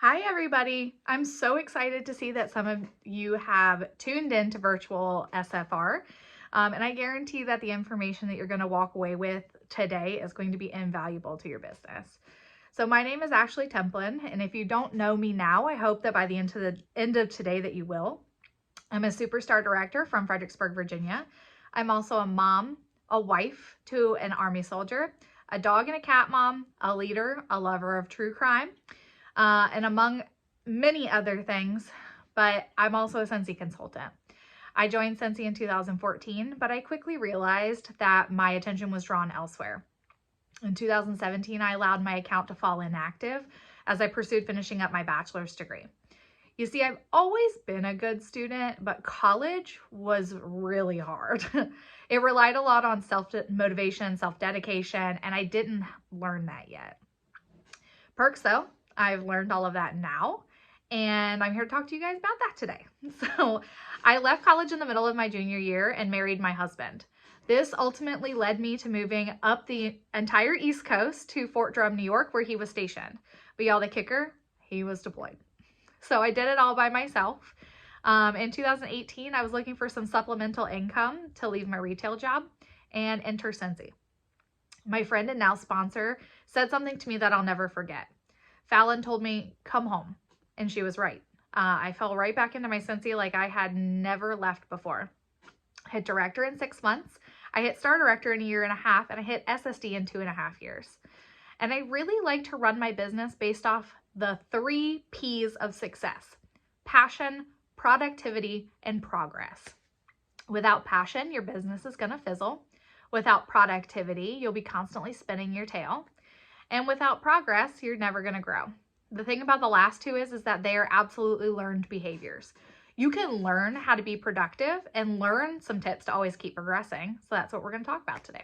Hi, everybody. I'm so excited to see that some of you have tuned in to virtual SFR. And I guarantee that the information that you're going to walk away with today is going to be invaluable to your business. So my name is Ashley Templin, and if you don't know me now, I hope that by the end of today that you will. I'm a superstar director from Fredericksburg, Virginia. I'm also a mom, a wife to an Army soldier, a dog and a cat mom, a leader, a lover of true crime, and among many other things, but I'm also a Scentsy consultant. I joined Scentsy in 2014, but I quickly realized that my attention was drawn elsewhere. In 2017, I allowed my account to fall inactive as I pursued finishing up my bachelor's degree. You see, I've always been a good student, but college was really hard. It relied a lot on self-motivation, self-dedication, and I didn't learn that yet. Perks though, I've learned all of that now, and I'm here to talk to you guys about that today. So I left college in the middle of my junior year and married my husband. This ultimately led me to moving up the entire East Coast to Fort Drum, New York, where he was stationed. But y'all, the kicker, he was deployed. So I did it all by myself. In 2018, I was looking for some supplemental income to leave my retail job and enter Scentsy. My friend and now sponsor said something to me that I'll never forget. Fallon told me, come home. And she was right. I fell right back into my Scentsy like I had never left before. I hit director in 6 months. I hit star director in 1.5 years, and I hit SSD in 2.5 years. And I really like to run my business based off the 3 P's of success: passion, productivity, and progress. Without passion, your business is going to fizzle. Without productivity, you'll be constantly spinning your tail. And without progress, you're never going to grow. The thing about the last 2 is that they are absolutely learned behaviors. You can learn how to be productive and learn some tips to always keep progressing. So that's what we're going to talk about today.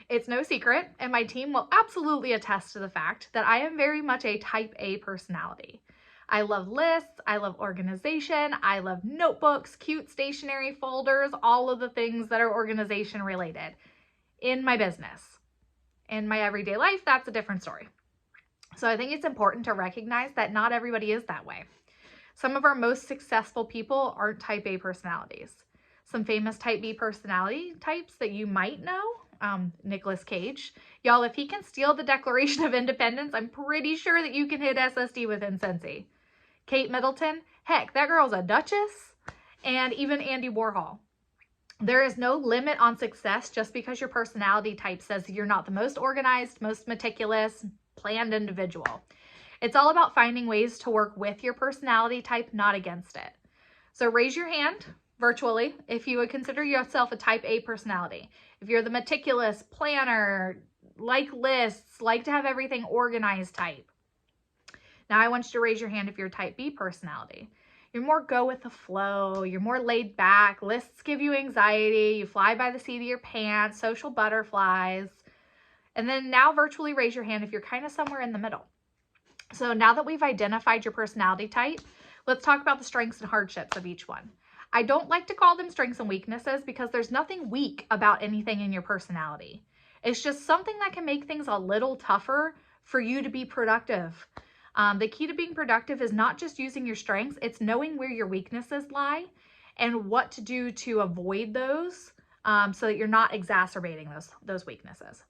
It's no secret, and my team will absolutely attest to the fact that I am very much a type A personality. I love lists, I love organization, I love notebooks, cute stationery folders, all of the things that are organization related in my business. In my everyday life, that's a different story. So I think it's important to recognize that not everybody is that way. Some of our most successful people aren't type A personalities. Some famous type B personality types that you might know, Nicolas Cage. Y'all, if he can steal the Declaration of Independence, I'm pretty sure that you can hit SSD within Scentsy. Kate Middleton, heck, that girl's a duchess. And even Andy Warhol. There is no limit on success just because your personality type says you're not the most organized, most meticulous, planned individual. It's all about finding ways to work with your personality type, not against it. So raise your hand virtually if you would consider yourself a type A personality. If you're the meticulous, planner, like lists, like to have everything organized type. Now I want you to raise your hand if you're a type B personality. You're more go with the flow. You're more laid back. Lists give you anxiety. You fly by the seat of your pants, social butterflies. And then now virtually raise your hand if you're kind of somewhere in the middle. So now that we've identified your personality type, let's talk about the strengths and hardships of each one. I don't like to call them strengths and weaknesses because there's nothing weak about anything in your personality. It's just something that can make things a little tougher for you to be productive. The key to being productive is not just using your strengths, it's knowing where your weaknesses lie and what to do to avoid those so that you're not exacerbating those weaknesses.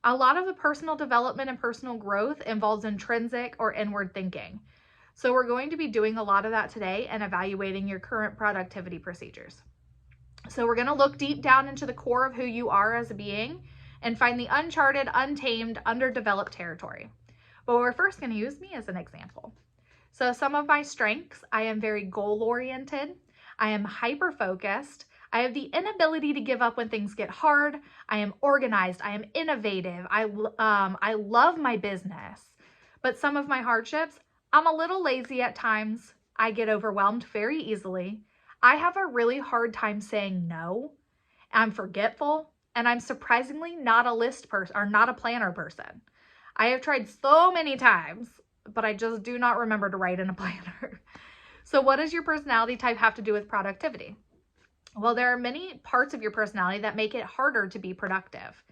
A lot of the personal development and personal growth involves intrinsic or inward thinking. So we're going to be doing a lot of that today and evaluating your current productivity procedures. So we're going to look deep down into the core of who you are as a being and find the uncharted, untamed, underdeveloped territory. But we're first going to use me as an example. So some of my strengths: I am very goal-oriented. I am hyper-focused. I have the inability to give up when things get hard. I am organized. I am innovative. I love my business. But some of my hardships: I'm a little lazy at times. I get overwhelmed very easily. I have a really hard time saying no. I'm forgetful, and I'm surprisingly not a list person or not a planner person. I have tried so many times, but I just do not remember to write in a planner. So what does your personality type have to do with productivity? Well, there are many parts of your personality that make it harder to be productive.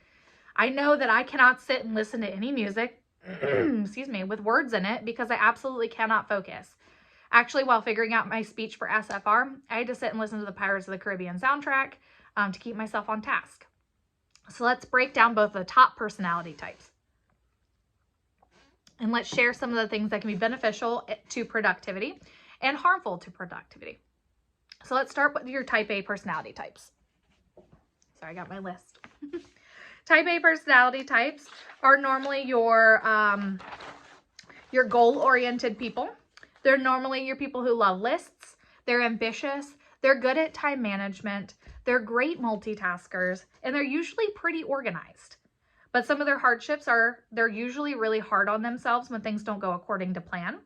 I know that I cannot sit and listen to any music. excuse me, with words in it because I absolutely cannot focus. Actually, while figuring out my speech for SFR, I had to sit and listen to the Pirates of the Caribbean soundtrack to keep myself on task. So let's break down both the top personality types. And let's share some of the things that can be beneficial to productivity and harmful to productivity. So let's start with your type A personality types. Sorry, I got my list. Type A personality types are normally your goal-oriented people. They're normally your people who love lists. They're ambitious. They're good at time management. They're great multitaskers, and they're usually pretty organized. But some of their hardships are they're usually really hard on themselves when things don't go according to plan.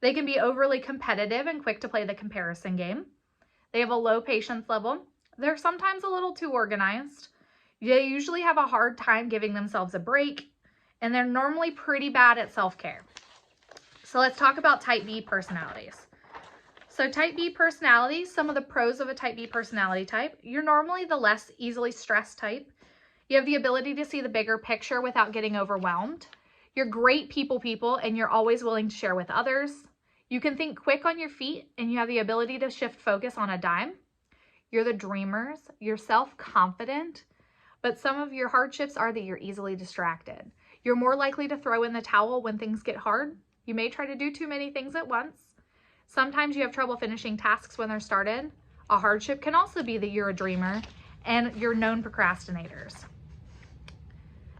They can be overly competitive and quick to play the comparison game. They have a low patience level. They're sometimes a little too organized. They usually have a hard time giving themselves a break, and they're normally pretty bad at self-care. So let's talk about type B personalities. So type B personalities, some of the pros of a type B personality type, you're normally the less easily stressed type. You have the ability to see the bigger picture without getting overwhelmed. You're great people, and you're always willing to share with others. You can think quick on your feet, and you have the ability to shift focus on a dime. You're the dreamers. You're self-confident, but some of your hardships are that you're easily distracted. You're more likely to throw in the towel when things get hard. You may try to do too many things at once. Sometimes you have trouble finishing tasks when they're started. A hardship can also be that you're a dreamer and you're known procrastinators.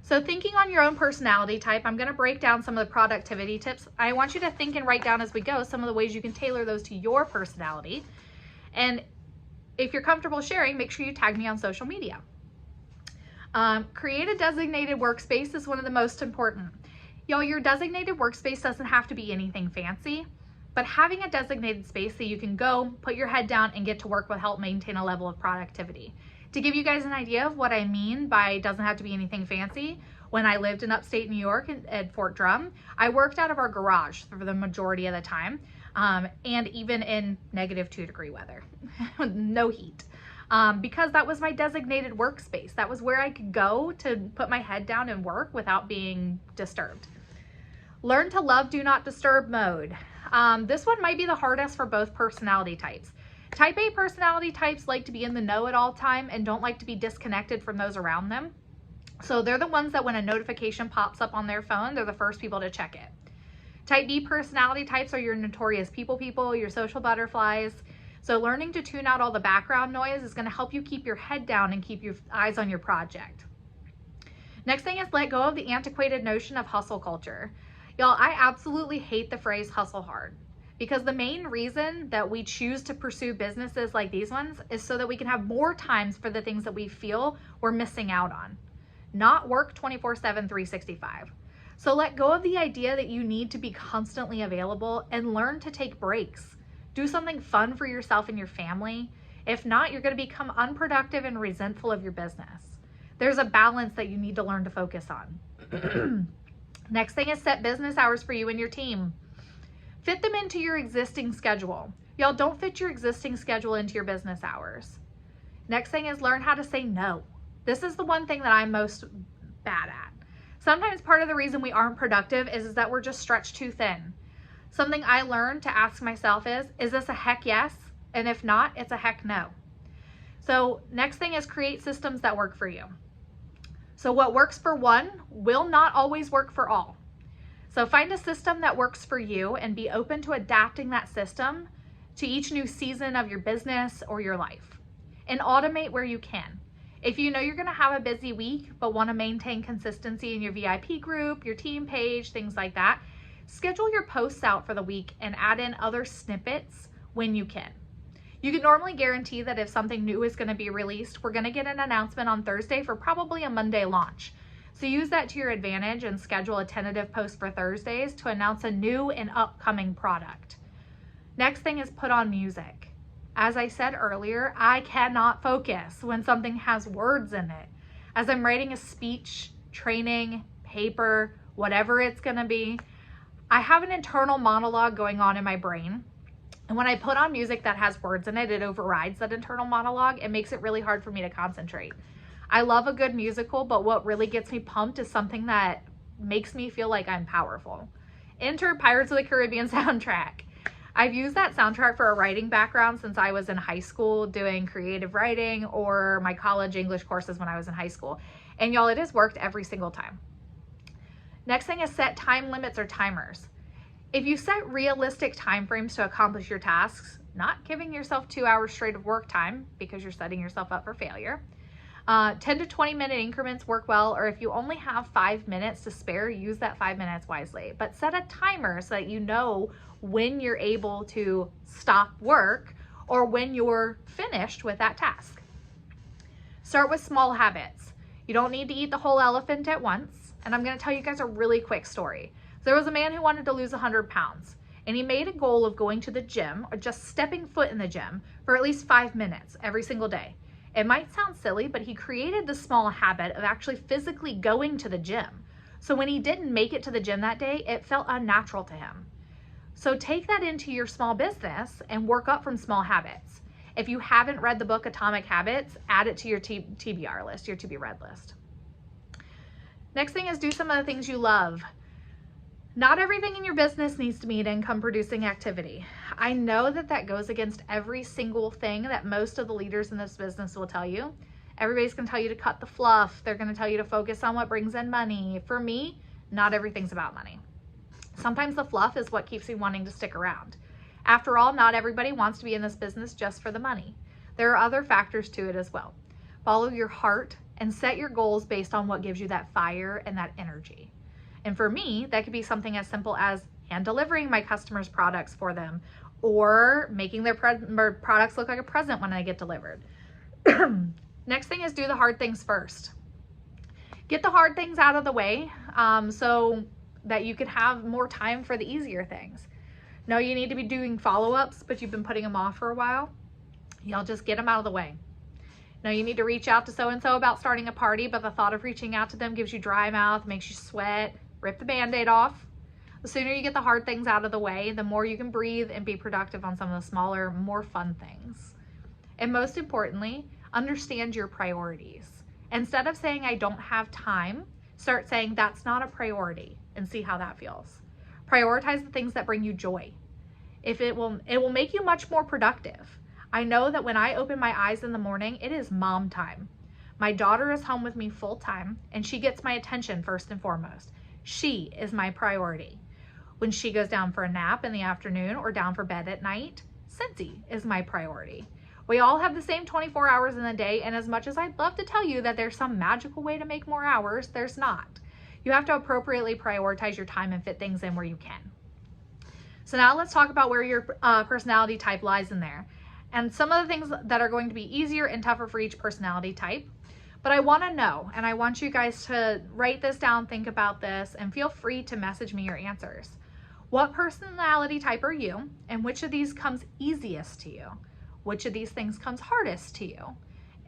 So thinking on your own personality type, I'm going to break down some of the productivity tips. I want you to think and write down as we go some of the ways you can tailor those to your personality. And if you're comfortable sharing, make sure you tag me on social media. Create a designated workspace is one of the most important. Y'all, your designated workspace doesn't have to be anything fancy, but having a designated space that you can go, put your head down, and get to work will help maintain a level of productivity. To give you guys an idea of what I mean by doesn't have to be anything fancy, when I lived in upstate New York at Fort Drum, I worked out of our garage for the majority of the time, and even in -2-degree weather, no heat. Because that was my designated workspace. That was where I could go to put my head down and work without being disturbed. Learn to love do not disturb mode. This one might be the hardest for both personality types. Type A personality types like to be in the know at all time and don't like to be disconnected from those around them. So they're the ones that when a notification pops up on their phone, they're the first people to check it. Type B personality types are your notorious people, your social butterflies. So learning to tune out all the background noise is going to help you keep your head down and keep your eyes on your project. Next thing is let go of the antiquated notion of hustle culture. Y'all, I absolutely hate the phrase hustle hard because the main reason that we choose to pursue businesses like these ones is so that we can have more times for the things that we feel we're missing out on, not work 24/7, 365. So let go of the idea that you need to be constantly available and learn to take breaks. Do something fun for yourself and your family. If not, you're going to become unproductive and resentful of your business. There's a balance that you need to learn to focus on. Next thing is set business hours for you and your team. Fit them into your existing schedule. Y'all, don't fit your existing schedule into your business hours. Next thing is learn how to say no. This is the one thing that I'm most bad at. Sometimes part of the reason we aren't productive is that we're just stretched too thin. Something I learned to ask myself is this a heck yes? And if not, it's a heck no. So next thing is create systems that work for you. So what works for one will not always work for all. So find a system that works for you and be open to adapting that system to each new season of your business or your life. And automate where you can. If you know you're going to have a busy week but want to maintain consistency in your VIP group, your team page, things like that, schedule your posts out for the week and add in other snippets when you can. You can normally guarantee that if something new is going to be released, we're going to get an announcement on Thursday for probably a Monday launch. So use that to your advantage and schedule a tentative post for Thursdays to announce a new and upcoming product. Next thing is put on music. As I said earlier, I cannot focus when something has words in it. As I'm writing a speech, training, paper, whatever it's going to be, I have an internal monologue going on in my brain. And when I put on music that has words in it, it overrides that internal monologue. It makes it really hard for me to concentrate. I love a good musical, but what really gets me pumped is something that makes me feel like I'm powerful. Enter Pirates of the Caribbean soundtrack. I've used that soundtrack for a writing background since I was in high school doing creative writing, or my college English courses when I was in high school. And y'all, it has worked every single time. Next thing is set time limits or timers. If you set realistic time frames to accomplish your tasks, not giving yourself 2 hours straight of work time because you're setting yourself up for failure, 10 to 20 minute increments work well, or if you only have 5 minutes to spare, use that 5 minutes wisely. But set a timer so that you know when you're able to stop work or when you're finished with that task. Start with small habits. You don't need to eat the whole elephant at once. And I'm going to tell you guys a really quick story. There was a man who wanted to lose 100 pounds, and he made a goal of going to the gym or just stepping foot in the gym for at least 5 minutes every single day. It might sound silly, but he created the small habit of actually physically going to the gym. So when he didn't make it to the gym that day, it felt unnatural to him. So take that into your small business and work up from small habits. If you haven't read the book Atomic Habits, add it to your TBR list, your to be read list. Next thing is do some of the things you love. Not everything in your business needs to be an income producing activity. I know that that goes against every single thing that most of the leaders in this business will tell you. Everybody's going to tell you to cut the fluff. They're going to tell you to focus on what brings in money. For me, not everything's about money. Sometimes the fluff is what keeps me wanting to stick around. After all, not everybody wants to be in this business just for the money. There are other factors to it as well. Follow your heart and set your goals based on what gives you that fire and that energy. And for me, that could be something as simple as hand delivering my customers' products for them, or making their products look like a present when they get delivered. Next thing is do the hard things first. Get the hard things out of the way so that you can have more time for the easier things. No, you need to be doing follow-ups, but you've been putting them off for a while. Y'all just get them out of the way. No, you need to reach out to so-and-so about starting a party, but the thought of reaching out to them gives you dry mouth, makes you sweat. Rip the Band-Aid off. The sooner you get the hard things out of the way, the more you can breathe and be productive on some of the smaller, more fun things. And most importantly, understand your priorities. Instead of saying, I don't have time, start saying, that's not a priority, and see how that feels. Prioritize the things that bring you joy. It will make you much more productive. I know that when I open my eyes in the morning, it is mom time. My daughter is home with me full time, and she gets my attention first and foremost. She is my priority. When she goes down for a nap in the afternoon or down for bed at night, Cincy is my priority. We all have the same 24 hours in the day, and as much as I'd love to tell you that there's some magical way to make more hours, there's not. You have to appropriately prioritize your time and fit things in where you can. So now let's talk about where your personality type lies in there, and some of the things that are going to be easier and tougher for each personality type. But I want to know, and I want you guys to write this down, think about this, and feel free to message me your answers. What personality type are you, and which of these comes easiest to you? Which of these things comes hardest to you?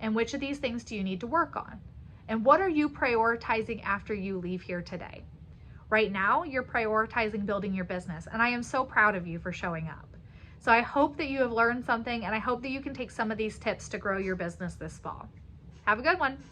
And which of these things do you need to work on? And what are you prioritizing after you leave here today? Right now, you're prioritizing building your business, and I am so proud of you for showing up. So I hope that you have learned something, and I hope that you can take some of these tips to grow your business this fall. Have a good one.